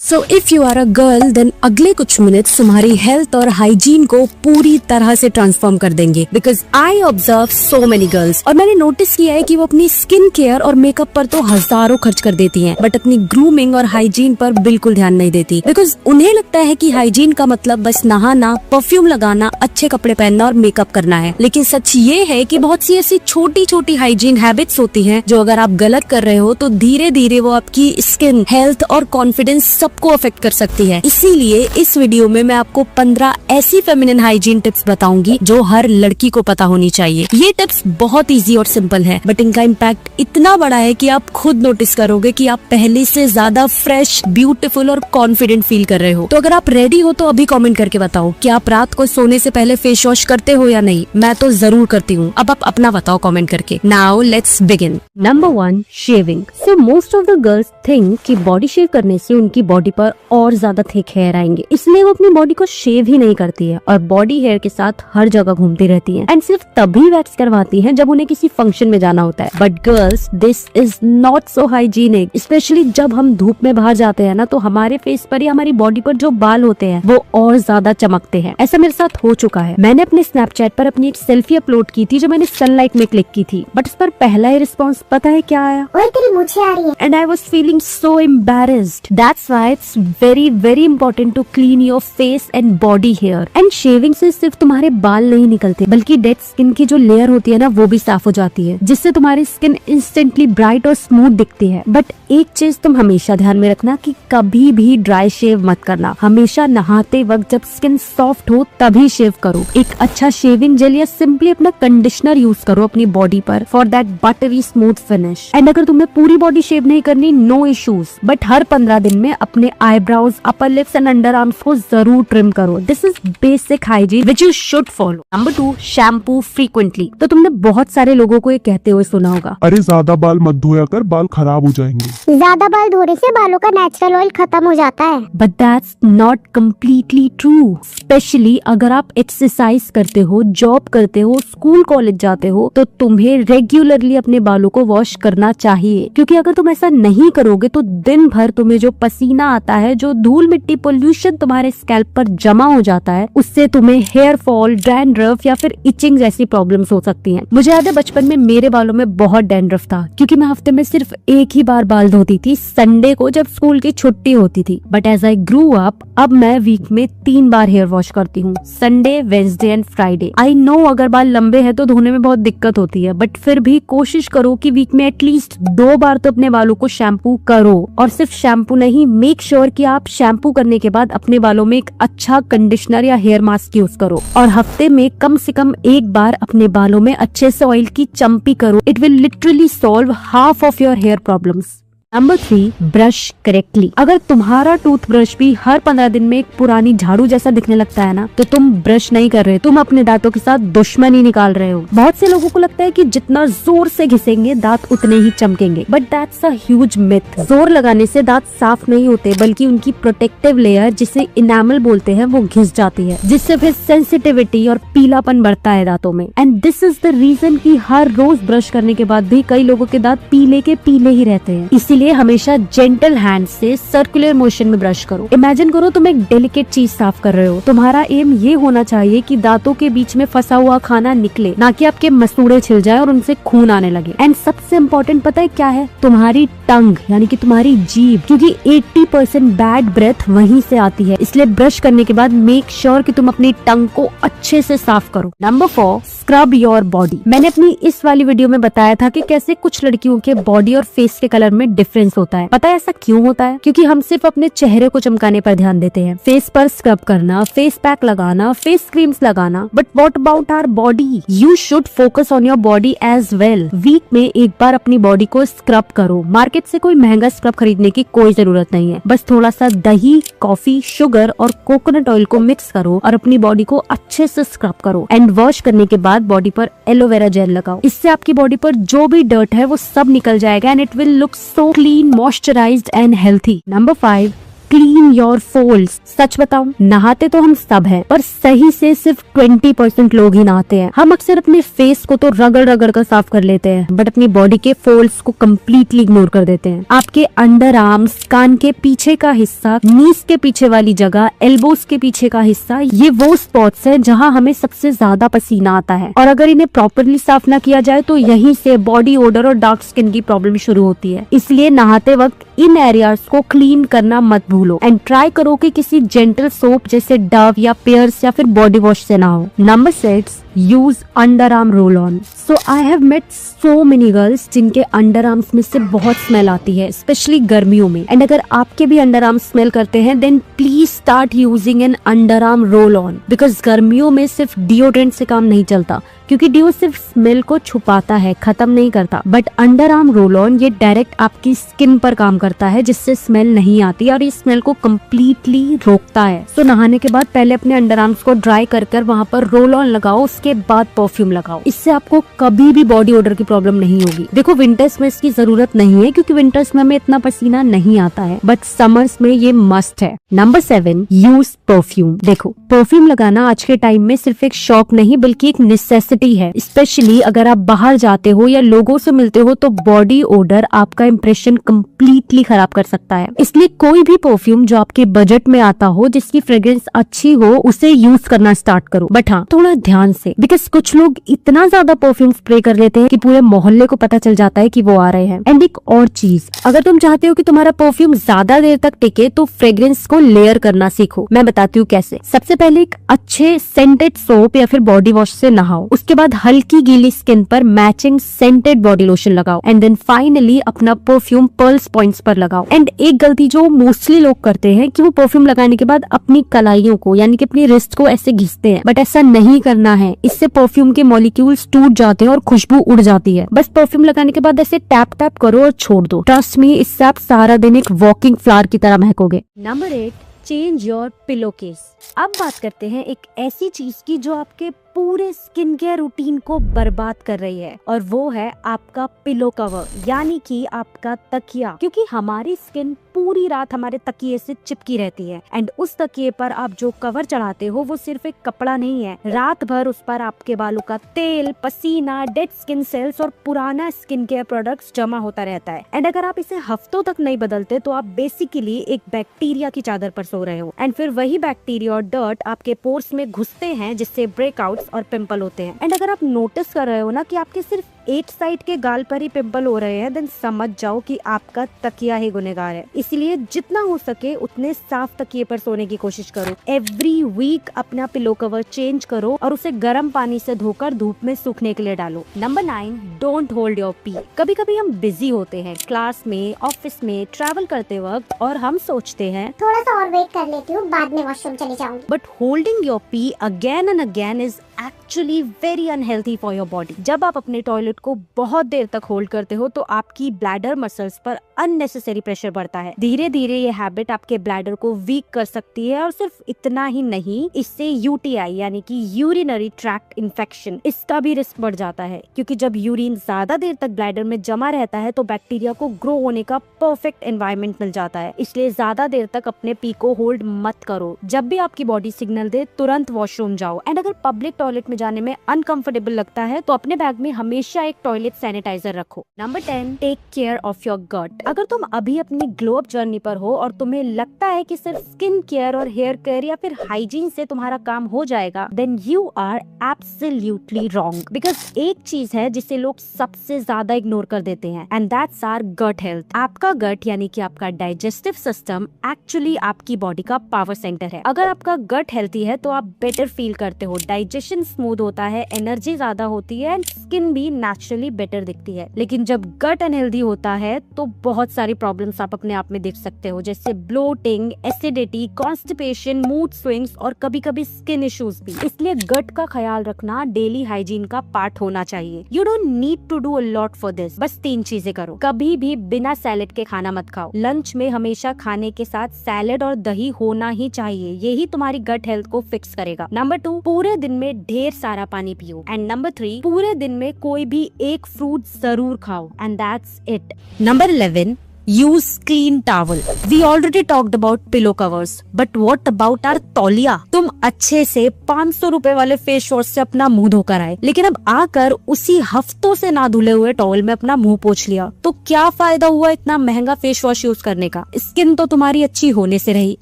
So if you are a girl then अगले कुछ minutes तुम्हारी हेल्थ और हाइजीन को पूरी तरह से ट्रांसफॉर्म कर देंगे। Because I observe so many girls और मैंने नोटिस किया है कि वो अपनी स्किन केयर और मेकअप पर तो हजारों खर्च कर देती हैं, बट अपनी ग्रूमिंग और हाइजीन पर बिल्कुल ध्यान नहीं देती। बिकॉज उन्हें लगता है कि हाइजीन का मतलब बस नहाना, परफ्यूम लगाना, अच्छे कपड़े पहनना और मेकअप करना है। लेकिन सच ये है कि बहुत सी ऐसी छोटी छोटी हाइजीन हैबिट्स होती हैं जो अगर आप गलत कर रहे हो तो धीरे धीरे वो आपकी स्किन, हेल्थ और कॉन्फिडेंस सबको अफेक्ट कर सकती है। इसीलिए इस वीडियो में मैं आपको 15 ऐसी फेमिनिन हाइजीन टिप्स बताऊंगी जो हर लड़की को पता होनी चाहिए। ये टिप्स बहुत इजी और सिंपल है, बट इनका इम्पैक्ट इतना बड़ा है कि आप खुद नोटिस करोगे कि आप पहले से ज्यादा फ्रेश, ब्यूटीफुल और कॉन्फिडेंट फील कर रहे हो। तो अगर आप रेडी हो तो अभी कमेंट करके बताओ कि आप रात को सोने से पहले फेस वॉश करते हो या नहीं। मैं तो जरूर करती हूँ। अब आप अपना बताओ कमेंट करके। Now let's begin. Number 1, shaving. So most of the girls think कि बॉडी शेव करने से उनकी बॉडी पर और ज्यादा थिक हेयर आएंगे, इसलिए वो अपनी बॉडी को शेव ही नहीं करती है और बॉडी हेयर के साथ हर जगह घूमती रहती है एंड सिर्फ तभी वैक्स करवाती है जब उन्हें किसी फंक्शन में जाना होता है। But girls, this is not so hygienic. Specially जब हम धूप में बाहर जाते हैं ना, तो हमारे फेस पर या हमारी बॉडी पर जो बाल होते हैं वो और ज्यादा चमकते हैं। ऐसा मेरे साथ हो चुका है। मैंने अपने स्नैपचैट पर अपनी एक सेल्फी अपलोड की थी जो मैंने सनलाइट में क्लिक की थी, बट उस पर पहला ही रिस्पॉन्स पता है क्या आया? ओए तेरी मूंछें आ रही है। And I was feeling so embarrassed. That's why it's very important to clean your face and body hair. And shaving से सिर्फ तुम्हारे बाल नहीं निकलते, बल्कि डेड स्किन की जो लेयर होती है ना, वो भी साफ हो जाती है, जिससे तुम्हारी स्किन इंस्टेंटली ब्राइट और स्मूथ दिखती है। बट एक चीज तुम हमेशा ध्यान में रखना कि कभी भी ड्राई शेव मत करना। हमेशा नहाते वक्त जब स्किन सॉफ्ट हो तभी शेव करो। एक अच्छा शेविंग जेल या सिंपली अपना कंडीशनर यूज करो अपनी बॉडी पर for that buttery smooth finish. And अगर तुम्हें पूरी बॉडी शेव नहीं करनी, नो इश्यूज, बट हर 15 दिन में अपने eyebrows, upper lips and under arms को जरूर ट्रिम करो। This is basic hygiene which you should follow. Number 2, shampoo frequently. तो तुमने बहुत सारे लोगों को ये कहते हुए सुना होगा, अरे ज्यादा बाल मत धोया कर, बाल खराब हो जाएंगे। ज्यादा बाल धोने से बालों का नेचुरल ऑयल खत्म हो जाता है। But that's not completely true. Specially अगर आप एक्सरसाइज करते हो, जॉब करते हो, स्कूल कॉलेज जाते हो, तो तुम्हें रेगुलरली अपने बालों को वॉश करना चाहिए। क्योंकि अगर तुम ऐसा नहीं करोगे तो दिन भर तुम्हें जो पसीना आता है, जो धूल मिट्टी पोल्यूशन तुम्हारे स्कैल्प पर जमा हो जाता है, उससे तुम्हें हेयर फॉल, डैंड्रफ या फिर इचिंग जैसी प्रॉब्लम्स हो सकती हैं। मुझे याद है बचपन में मेरे बालों में बहुत डैंड्रफ था, क्योंकि मैं हफ्ते में सिर्फ एक ही बार बाल धोती थी, संडे को जब स्कूल की छुट्टी होती थी। But as I grew up, अब मैं वीक में 3 बार हेयर वॉश करती हूँ, Sunday, Wednesday and Friday. I know अगर बाल लंबे हैं तो धोने में बहुत दिक्कत होती है, बट फिर भी कोशिश करो कि वीक में एटलीस्ट 2 बार तो अपने बालों को शैम्पू करो। और सिर्फ शैम्पू नहीं, मेक श्योर कि आप शैम्पू करने के बाद अपने बालों में एक अच्छा कंडीशनर या हेयर मास्क यूज करो और हफ्ते में कम से कम 1 बार अपने बालों में अच्छे से ऑयल की चंपी करो। It will literally solve half of your hair problems. Number 3, brush correctly. अगर तुम्हारा टूथब्रश भी हर 15 दिन में एक पुरानी झाड़ू जैसा दिखने लगता है ना, तो तुम ब्रश नहीं कर रहे, तुम अपने दांतों के साथ दुश्मनी निकाल रहे हो। बहुत से लोगों को लगता है कि जितना जोर से घिसेंगे दांत उतने ही चमकेंगे, but that's a huge myth. जोर लगाने से दांत साफ नहीं होते, बल्कि उनकी प्रोटेक्टिव लेयर, जिसे इनामल बोलते हैं, वो घिस जाती है, जिससे फिर सेंसिटिविटी और पीलापन बढ़ता है दांतों में। And this is the reason कि हर रोज ब्रश करने के बाद भी कई लोगों के दांत पीले के पीले ही रहते हैं। इसलिए हमेशा जेंटल हैंड से सर्कुलर मोशन में ब्रश करो। इमेजिन करो तुम एक डेलिकेट चीज साफ कर रहे हो। तुम्हारा एम ये होना चाहिए कि दांतों के बीच में फंसा हुआ खाना निकले, ना कि आपके मसूड़े छिल जाए और उनसे खून आने लगे। एंड सबसे इम्पोर्टेंट पता है क्या है? तुम्हारी टंग, यानी कि तुम्हारी जीभ, क्योंकि 80% बैड ब्रेथ वहीं से आती है। इसलिए ब्रश करने के बाद मेक श्योर कि तुम अपनी टंग को अच्छे से साफ करो। Number 4, scrub your body. मैंने अपनी इस वाली वीडियो में बताया था कि कैसे कुछ लड़कियों के बॉडी और फेस के कलर में डिफरेंस होता है। पता है ऐसा क्यों होता है? क्योंकि हम सिर्फ अपने चेहरे को चमकाने पर ध्यान देते हैं, फेस पर स्क्रब करना, फेस पैक लगाना, फेस क्रीम्स लगाना, but what about our body? You should focus on your body as well. Week में 1 बार अपनी बॉडी को स्क्रब करो। मार्केट से कोई महंगा स्क्रब खरीदने की कोई जरूरत नहीं है। बस थोड़ा सा दही, कॉफी, शुगर और कोकोनट ऑयल को मिक्स करो और अपनी बॉडी को अच्छे से स्क्रब करो। एंड वॉश करने के बाद बॉडी पर एलोवेरा जेल लगाओ। इससे आपकी बॉडी पर जो भी डर्ट है वो सब निकल जाएगा and it will look so clean, moisturised and healthy. Number 5, clean your folds. सच बताऊं, नहाते तो हम सब हैं, पर सही से सिर्फ 20% लोग ही नहाते हैं। हम अक्सर अपने फेस को तो रगड़ रगड़ कर साफ कर लेते हैं, बट अपनी बॉडी के फोल्स को कम्प्लीटली इग्नोर कर देते हैं। आपके अंडर आर्म्स, कान के पीछे का हिस्सा, नीज के पीछे वाली जगह, एल्बोस के पीछे का हिस्सा, ये वो स्पॉट्स हैं जहां हमें सबसे ज्यादा पसीना आता है। और अगर इन्हें प्रॉपरली साफ ना किया जाए तो यहीं से बॉडी ओडर और डार्क स्किन की प्रॉब्लम शुरू होती है। इसलिए नहाते वक्त इन एरियाज को क्लीन करना मत भूलो एंड ट्राई करो कि किसी जेंटल सोप जैसे डव या पेयर्स या फिर बॉडी वॉश से ना हो। Number 6, use underarm roll on. So I have met so many girls जिनके अंडर आर्म्स में से बहुत स्मेल आती है, स्पेशली गर्मियों में। एंड अगर आपके भी अंडर आर्म स्मेल करते हैं then please start using an underarm roll on, because गर्मियों में सिर्फ डिओड्रेंट से काम नहीं चलता, क्योंकि डिओ सिर्फ स्मेल को छुपाता है, खत्म नहीं करता। But under arm roll on ये डायरेक्ट आपकी स्किन पर काम करता है, जिससे स्मेल नहीं आती और ये स्मेल को कम्प्लीटली रोकता है। सो नहाने के बाद पहले अपने अंडर आर्म्स को ड्राई कर वहाँ पर रोल ऑन लगाओ, उसके बाद परफ्यूम लगाओ। इससे आपको कभी भी बॉडी ओडर की प्रॉब्लम नहीं होगी। देखो, विंटर्स में इसकी जरूरत नहीं है क्योंकि विंटर्स में हमें इतना पसीना नहीं आता है, बट समर्स में ये मस्ट है। Number 7, use perfume. देखो, परफ्यूम लगाना आज के टाइम में सिर्फ एक शौक नहीं बल्कि एक नेसेसिटी है। स्पेशली अगर आप बाहर जाते हो या लोगों से मिलते हो तो बॉडी ओडर आपका इंप्रेशन कम्प्लीटली खराब कर सकता है। इसलिए कोई भी परफ्यूम जो आपके बजट में आता हो, जिसकी फ्रेग्रेंस अच्छी हो, उसे यूज करना स्टार्ट करो। बट हाँ, थोड़ा ध्यान से, बिकॉज कुछ लोग इतना ज्यादा परफ्यूम स्प्रे कर लेते हैं कि पूरे मोहल्ले को पता चल जाता है कि वो आ रहे हैं। एंड एक और चीज, अगर तुम चाहते हो कि तुम्हारा परफ्यूम ज्यादा देर तक टिके तो फ्रेग्रेंस को लेयर करना सीखो। मैं बताती हूँ कैसे। सबसे पहले एक अच्छे सेंटेड सोप या फिर बॉडी वॉश से नहाओ, उसके बाद हल्की गीली स्किन पर मैचिंग सेंटेड बॉडी लोशन लगाओ एंड देन फाइनली अपना परफ्यूम पर्ल्स पॉइंट्स पर लगाओ। एंड एक गलती जो मोस्टली लोग करते हैं कि वो परफ्यूम लगाने के बाद अपनी कलाइयों को यानी कि अपनी रिस्ट को ऐसे घिसते हैं, बट ऐसा नहीं करना है। इससे परफ्यूम के मॉलिक्यूल्स टूट जाते हैं और खुशबू उड़ जाती है। बस परफ्यूम लगाने के बाद ऐसे टैप टैप करो और छोड़ दो। ट्रस्ट मी, इससे आप सारा दिन एक वॉकिंग फ्लावर की तरह महकोगे। Number 8, change your pillow case. अब बात करते हैं एक ऐसी चीज की जो आपके पूरे स्किन केयर रूटीन को बर्बाद कर रही है, और वो है आपका पिलो कवर यानी कि आपका तकिया। क्योंकि हमारी स्किन पूरी रात हमारे तकिए से चिपकी रहती है एंड उस तकिए पर आप जो कवर चढ़ाते हो वो सिर्फ एक कपड़ा नहीं है। रात भर उस पर आपके बालों का तेल, पसीना, डेड स्किन सेल्स और पुराना स्किन केयर प्रोडक्ट्स जमा होता रहता है। एंड अगर आप इसे हफ्तों तक नहीं बदलते तो आप बेसिकली एक बैक्टीरिया की चादर पर सो रहे हो एंड फिर वही बैक्टीरिया और डर्ट आपके पोर्स में घुसते हैं, जिससे ब्रेकआउट्स और पिंपल होते हैं। एंड अगर आप नोटिस कर रहे हो ना कि आपके सिर्फ एक साइड के गाल पर ही पिंपल हो रहे हैं, देन समझ जाओ कि आपका तकिया ही गुनहगार है। इसलिए जितना हो सके उतने साफ तकिए पर सोने की कोशिश करो। एवरी वीक अपना पिलो कवर चेंज करो और उसे गर्म पानी से धोकर धूप में सूखने के लिए डालो। Number 9, don't hold your P. कभी कभी हम बिजी होते हैं, क्लास में, ऑफिस में, ट्रैवल करते वक्त, और हम सोचते हैं थोड़ा सा और वेट कर लेती हूँ, बाद में वॉशरूम चली जाऊंगी। But holding your P again and again is actually very unhealthy for your body. जब आप अपने टॉयलेट को बहुत देर तक होल्ड करते हो तो आपकी ब्लैडर मसल्स पर अननेसेसरी प्रेशर बढ़ता है। धीरे धीरे ये हैबिट आपके ब्लैडर को वीक कर सकती है, और सिर्फ इतना ही नहीं, इससे यूटीआई यानी कि यूरिनरी ट्रैक्ट इन्फेक्शन, इसका भी रिस्क बढ़ जाता है। क्योंकि जब यूरिन ज्यादा देर तक ब्लैडर में जमा रहता है तो बैक्टीरिया को ग्रो होने का परफेक्ट एनवायरनमेंट मिल जाता है। इसलिए ज्यादा देर तक अपने पी को होल्ड मत करो। जब भी आपकी बॉडी सिग्नल दे तुरंत वॉशरूम जाओ। एंड अगर पब्लिक टॉयलेट में जाने में अनकंफर्टेबल लगता है तो अपने बैग में हमेशा एक टॉयलेट सैनिटाइजर रखो। Number 10, take care of your gut. अगर तुम अभी अपनी ग्लो अप जर्नी पर हो और तुम्हें लगता है कि सिर्फ स्किन केयर और हेयर केयर या फिर हाइजीन से तुम्हारा काम हो जाएगा, then you are absolutely wrong. Because एक चीज है जिसे लोग सबसे ज्यादा इग्नोर कर देते हैं, and that's our gut health. आपका गट यानी कि आपका डाइजेस्टिव सिस्टम एक्चुअली आपकी बॉडी का पावर सेंटर है। अगर आपका गट हेल्थी है तो आप बेटर फील करते हो, डाइजेशन स्मूथ होता है, एनर्जी ज्यादा होती है एंड स्किन भी नेचुरली बेटर दिखती है। लेकिन जब गट अनहेल्दी होता है तो बहुत सारी प्रॉब्लम्स आप अपने आप में देख सकते हो, जैसे bloating, acidity, constipation, mood swings और कभी कभी स्किन इश्यूज भी। इसलिए गट का ख्याल रखना डेली हाइजीन का पार्ट होना चाहिए। You don't need to do a lot for this, बस 3 चीजें करो। कभी भी बिना सैलेड के खाना मत खाओ। लंच में हमेशा खाने के साथ सैलेड और दही होना ही चाहिए, यही तुम्हारी गट हेल्थ को फिक्स करेगा। नंबर 2, पूरे दिन में ढेर सारा पानी पियो। एंड नंबर 3, पूरे दिन में कोई भी एक फ्रूट जरूर खाओ, and that's it. Number 11, use clean towel. We already talked about pillow covers, but what about our तौलिया? तुम अच्छे से 500 रुपए वाले फेस वॉश से अपना मुंह धोकर आए, लेकिन अब आकर उसी हफ्तों से ना धुले हुए टॉवल में अपना मुंह पोंछ लिया, तो क्या फायदा हुआ इतना महंगा फेस वॉश यूज करने का? स्किन तो तुम्हारी अच्छी होने से रही,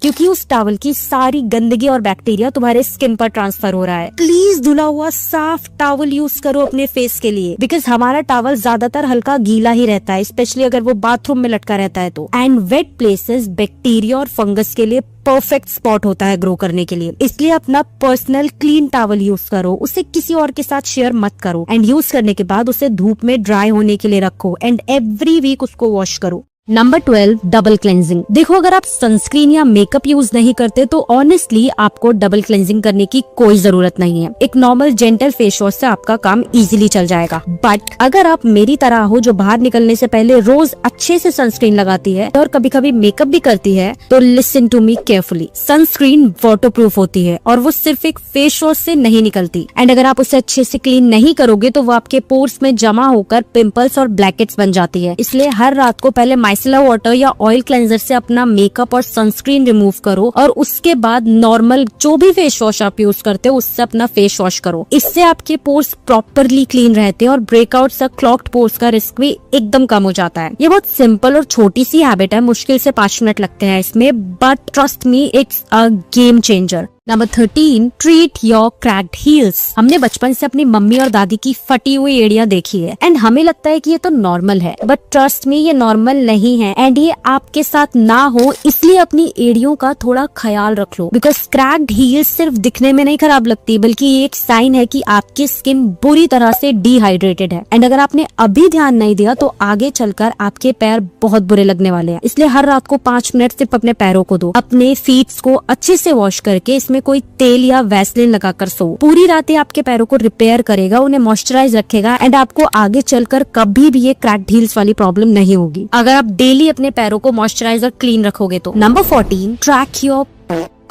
क्योंकि उस टॉवल की सारी गंदगी और बैक्टीरिया तुम्हारे स्किन पर ट्रांसफर हो रहा है। प्लीज धुला हुआ साफ टॉवल यूज करो अपने फेस के लिए, बिकॉज हमारा टॉवल ज्यादातर हल्का गीला ही रहता है, स्पेशली अगर वो बाथरूम में लटका रहता है तो। एंड वेट प्लेसेस बैक्टीरिया और फंगस के लिए परफेक्ट स्पॉट होता है ग्रो करने के लिए। इसलिए अपना पर्सनल क्लीन टॉवल यूज करो, उसे किसी और के साथ शेयर मत करो, एंड यूज करने के बाद उसे धूप में ड्राई होने के लिए रखो, एंड एवरी वीक उसको वॉश करो। Number 12, double cleansing. देखो, अगर आप सनस्क्रीन या मेकअप यूज नहीं करते तो ऑनेस्टली आपको डबल क्लेंजिंग करने की कोई जरूरत नहीं है। एक नॉर्मल जेंटल फेस वॉश से आपका काम इजीली चल जाएगा। बट अगर आप मेरी तरह हो जो बाहर निकलने से पहले रोज अच्छे से सनस्क्रीन लगाती है और कभी कभी मेकअप भी करती है, तो listen to me carefully. Sunscreen waterproof होती है और वो सिर्फ एक फेस वॉश से नहीं निकलती, एंड अगर आप उसे अच्छे से क्लीन नहीं करोगे तो वो आपके पोर्स में जमा होकर पिंपल्स और ब्लैकेट्स बन जाती है। इसलिए हर रात को पहले माइसेलर वाटर या ऑयल क्लेंजर से अपना मेकअप और सनस्क्रीन रिमूव करो, और उसके बाद नॉर्मल जो भी फेस वॉश आप यूज करते हो उससे अपना फेस वॉश करो। इससे आपके पोर्स प्रॉपरली क्लीन रहते हैं और ब्रेकआउट्स या क्लॉग्ड पोर्स का रिस्क भी एकदम कम हो जाता है। ये बहुत सिंपल और छोटी सी हैबिट है, मुश्किल से 5 मिनट लगते हैं इसमें, but trust me it's a game changer. Number 13, treat your cracked heels. हमने बचपन से अपनी मम्मी और दादी की फटी हुई एड़ियां देखी है, एंड हमें लगता है कि ये तो नॉर्मल है, बट ट्रस्ट मी ये नॉर्मल नहीं है, एंड ये आपके साथ ना हो इसलिए अपनी एड़ियों का थोड़ा ख्याल रख लो। बिकॉज क्रैक्ड हील्स सिर्फ दिखने में नहीं खराब लगती, बल्कि ये एक साइन है कि आपकी स्किन बुरी तरह से डिहाइड्रेटेड है, एंड अगर आपने अभी ध्यान नहीं दिया तो आगे चलकर आपके पैर बहुत बुरे लगने वाले हैं। इसलिए हर रात को 5 मिनट सिर्फ अपने पैरों को दो, अपने फीट्स को अच्छे से वॉश करके इसमें कोई तेल या वैसलीन लगाकर सो। पूरी रात आपके पैरों को रिपेयर करेगा, उन्हें मॉइस्चराइज रखेगा, एंड आपको आगे चलकर कभी भी ये क्रैक्ड हील्स वाली प्रॉब्लम नहीं होगी अगर आप डेली अपने पैरों को मॉइस्चराइज और क्लीन रखोगे तो। नंबर 14, ट्रैक योर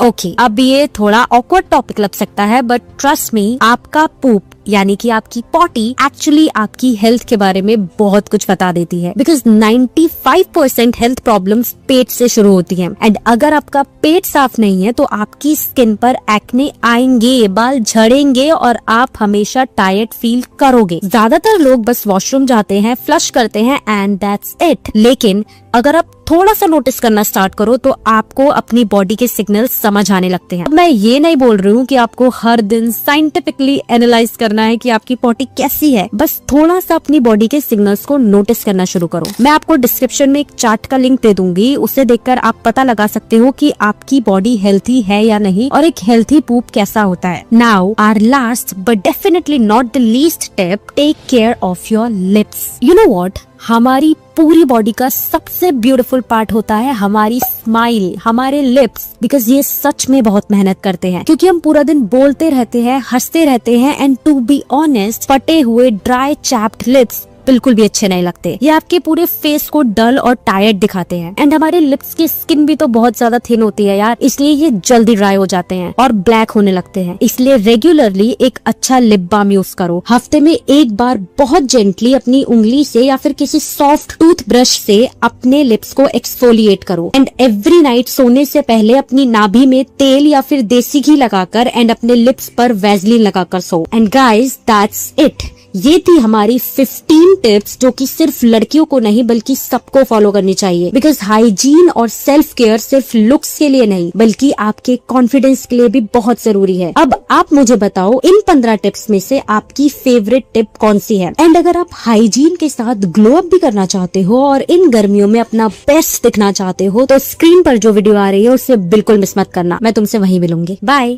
ओके, अब ये थोड़ा ऑकवर्ड टॉपिक लग सकता है, बट ट्रस्ट मी, आपका पूप यानी कि आपकी पॉटी एक्चुअली आपकी हेल्थ के बारे में बहुत कुछ बता देती है। बिकॉज 95% हेल्थ प्रॉब्लम्स पेट से शुरू होती हैं, एंड अगर आपका पेट साफ नहीं है तो आपकी स्किन पर एक्ने आएंगे, बाल झड़ेंगे और आप हमेशा टायर्ड फील करोगे। ज्यादातर लोग बस वॉशरूम जाते हैं, फ्लश करते हैं एंड दैट्स इट। लेकिन अगर आप थोड़ा सा नोटिस करना स्टार्ट करो तो आपको अपनी बॉडी के सिग्नल समझ आने लगते हैं। अब मैं ये नहीं बोल रही हूँ कि आपको हर दिन साइंटिफिकली एनालाइज करना है कि आपकी बॉडी कैसी है, बस थोड़ा सा अपनी बॉडी के सिग्नल्स को नोटिस करना शुरू करो। मैं आपको डिस्क्रिप्शन में एक चार्ट का लिंक दे दूंगी, उसे देखकर आप पता लगा सकते हो कि आपकी बॉडी हेल्थी है या नहीं और एक हेल्थी पूप कैसा होता है। Now our last but definitely not the least tip, take care of your lips. You know what, हमारी पूरी बॉडी का सबसे ब्यूटीफुल पार्ट होता है हमारी स्माइल, हमारे लिप्स, बिकॉज ये सच में बहुत मेहनत करते हैं, क्योंकि हम पूरा दिन बोलते रहते हैं, हंसते रहते हैं, एंड टू बी ऑनेस्ट, फटे हुए ड्राई चैप्ड लिप्स बिल्कुल भी अच्छे नहीं लगते। ये आपके पूरे फेस को डल और टायर्ड दिखाते हैं, एंड हमारे लिप्स की स्किन भी तो बहुत ज्यादा थिन होती है यार, इसलिए ये जल्दी ड्राई हो जाते हैं और ब्लैक होने लगते हैं। इसलिए रेगुलरली एक अच्छा लिप बाम यूज करो। हफ्ते में एक बार बहुत जेंटली अपनी उंगली से या फिर किसी सॉफ्ट टूथब्रश से अपने लिप्स को एक्सफोलिएट करो, एंड एवरी नाइट सोने से पहले अपनी नाभि में तेल या फिर देसी घी लगाकर एंड अपने लिप्स पर वैसलीन लगाकर सो। And guys, that's it. ये थी हमारी 15 टिप्स जो कि सिर्फ लड़कियों को नहीं बल्कि सबको फॉलो करनी चाहिए, बिकॉज हाइजीन और सेल्फ केयर सिर्फ लुक्स के लिए नहीं बल्कि आपके कॉन्फिडेंस के लिए भी बहुत जरूरी है। अब आप मुझे बताओ, इन 15 टिप्स में से आपकी फेवरेट टिप कौन सी है? एंड अगर आप हाइजीन के साथ ग्लो अप भी करना चाहते हो और इन गर्मियों में अपना बेस्ट दिखना चाहते हो तो स्क्रीन पर जो वीडियो आ रही है उसे बिल्कुल मिस मत करना। मैं तुमसे वहीं मिलूंगी। बाय।